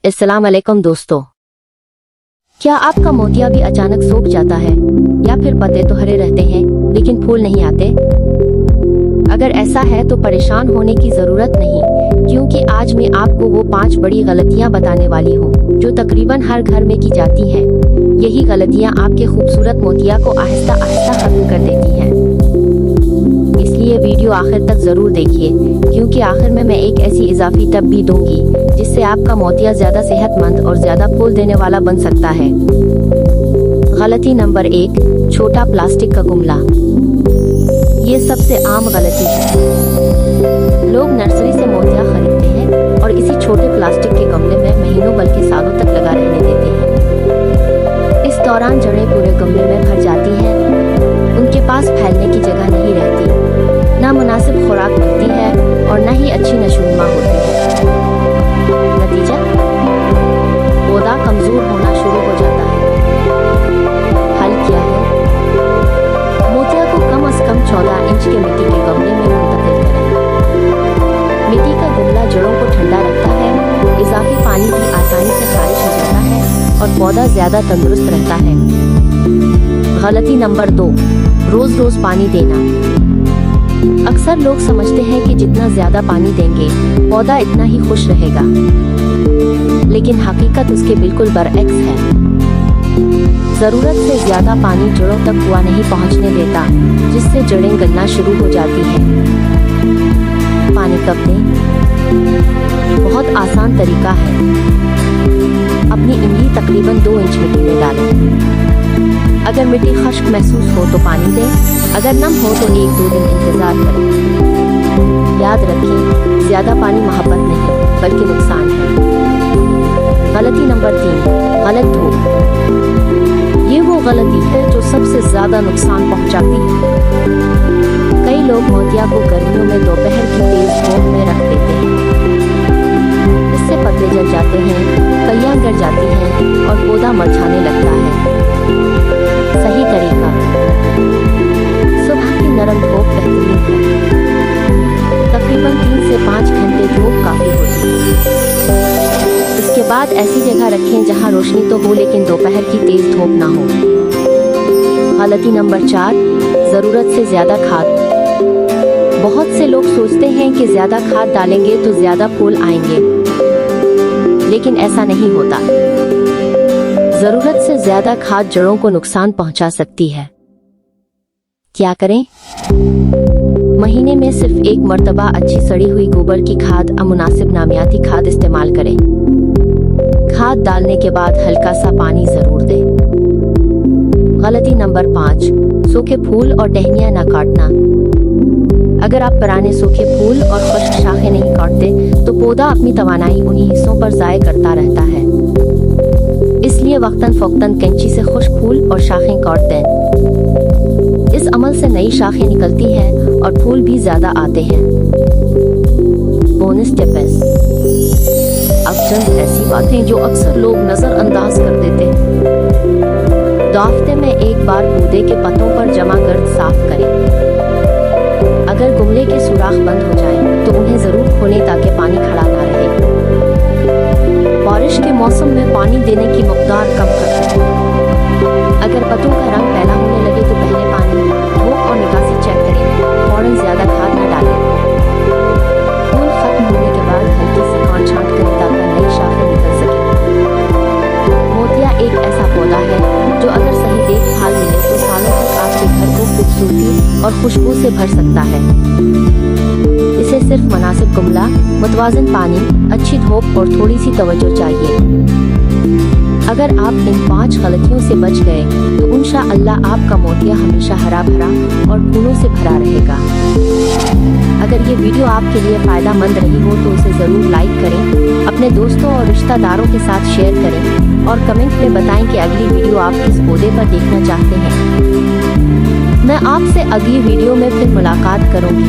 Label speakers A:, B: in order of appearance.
A: अस्सलाम वालेकुम दोस्तों। क्या आपका मोतिया भी अचानक सूख जाता है या फिर पत्ते तो हरे रहते हैं लेकिन फूल नहीं आते? अगर ऐसा है तो परेशान होने की जरूरत नहीं, क्योंकि आज मैं आपको वो 5 बड़ी गलतियां बताने वाली हूँ जो तकरीबन हर घर में की जाती हैं। यही गलतियां आपके खूबसूरत मोतिया को आहिस्ता आहिस्ता खत्म कर देती हैं। इसलिए वीडियो आखिर तक जरूर देखिए, क्योंकि आखिर में मैं एक ऐसी इजाफी टिप भी दूंगी जिससे आपका मोतिया ज्यादा सेहतमंद और ज्यादा फूल देने वाला बन सकता है। गलती नंबर 1, छोटा प्लास्टिक का गमला। ये सबसे आम गलती है। लोग नर्सरी से मोतिया खरीदते हैं और इसी छोटे प्लास्टिक के गमले में महीनों बल्कि सालों तक लगा रहने देते हैं। इस दौरान जड़ें पूरे गमले में भर जाती हैं, उनके पास फैलने की जगह नहीं रहती, ना मुनासिब खुराक मिलती है और न ही अच्छी नशोनुमा होती है। नतीजा, पौधा कमजोर होना शुरू हो जाता है। हल क्या है? मोतिया को कम से कम 14 इंच के मिट्टी के गमले में मुंतकिल करें। मिट्टी का गमला जड़ों को ठंडा रखता है, इजाफी पानी भी आसानी से खारिज हो जाता है और पौधा ज्यादा तंदुरुस्त रहता है। गलती नंबर 2, रोज रोज पानी देना। अक्सर लोग समझते हैं कि जितना ज्यादा पानी देंगे पौधा इतना ही खुश रहेगा, लेकिन हकीकत उसके बिल्कुल बरअक्स है। जरूरत से ज्यादा पानी जड़ों तक कुआं नहीं पहुंचने देता, जिससे जड़ें गलना शुरू हो जाती हैं। पानी कब दें? बहुत आसान तरीका है। अपनी इमली तकरीबन 2 इंच मिट्टी में डालें। अगर मिट्टी खुश्क महसूस हो तो पानी दें, अगर नम हो तो 1-2 दिन इंतजार करें। याद रखें, ज्यादा पानी मोहब्बत नहीं बल्कि नुकसान है। गलती नंबर 3, गलत धूप। ये वो गलती है जो सबसे ज्यादा नुकसान पहुंचाती है। कई लोग मोतिया को गर्मियों में दोपहर की तेज धूप में रख देते हैं। इससे पत्ते जल जाते हैं, कलियां गिर जाती हैं और पौधा मुरझाने लगता है। सही तरीका, सुबह की नरम धूप बेहतरीन है। तकरीबन 3 से 5 घंटे धूप काफी होती है। इसके बाद ऐसी जगह रखें जहां रोशनी तो हो लेकिन दोपहर की तेज धूप ना हो। गलती नंबर 4, जरूरत से ज्यादा खाद। बहुत से लोग सोचते हैं कि ज्यादा खाद डालेंगे तो ज्यादा फूल आएंगे, लेकिन ऐसा नहीं होता। जरूरत से ज्यादा खाद जड़ों को नुकसान पहुंचा सकती है। क्या करें? महीने में सिर्फ 1 मर्तबा अच्छी सड़ी हुई गोबर की खाद, अमुनासिब नामियाती खाद इस्तेमाल करें। खाद डालने के बाद हल्का सा पानी जरूर दें। गलती नंबर 5, सूखे फूल और टहनियां न काटना। अगर आप पुराने सूखे फूल और खुश्क शाखें नहीं काटते तो पौधा अपनी तवानाई उन्हीं हिस्सों पर जाया करता रहता है। इसलिए वक्तन फौक्तन कैंची से खुश्क फूल और शाखें काट दें। इस अमल से नई शाखें निकलती हैं और फूल भी ज्यादा आते हैं। Bonus tips. अब चंद ऐसी बातें जो अक्सर लोग नजरअंदाज कर देते हैं। 2 हफ्ते में 1 बार पौधे के पत्तों पर जमा गर्द साफ करें। अगर गमले के सुराख बंद हो जाएं, तो उन्हें जरूर खोलें ताकि पानी खड़ा ना रहे। बारिश के मौसम में पानी देने की मकदार कम करें। अगर पत्तों का रंग पीला होने लगे तो पहले पानी, धूप और निकासी चेक करें। फौरन ज्यादा खाद न डालें। फूल खत्म होने के बाद हल्की सी खाद छांट करें ताकि नई शाखें निकल सके। मोतिया एक ऐसा पौधा है जो अगर सही देखभाल मिले तो सालों तक आपके घर को खूबसूरती और खुशबू से भर सकता है। इसे सिर्फ मुनासिब गमला, मुतवाज़िन पानी, अच्छी धूप और थोड़ी सी तवज्जो चाहिए। अगर आप इन 5 गलतियों से बच गए तो इंशाअल्लाह आपका मोतिया हमेशा हरा भरा और फूलों से भरा रहेगा। अगर ये वीडियो आपके लिए फ़ायदा मंद रही हो तो इसे ज़रूर लाइक करें, अपने दोस्तों और रिश्तेदारों के साथ शेयर करें और कमेंट में बताएं कि अगली वीडियो आप किस पौधे पर देखना चाहते हैं। मैं आपसे अगली वीडियो में फिर मुलाकात करूंगी।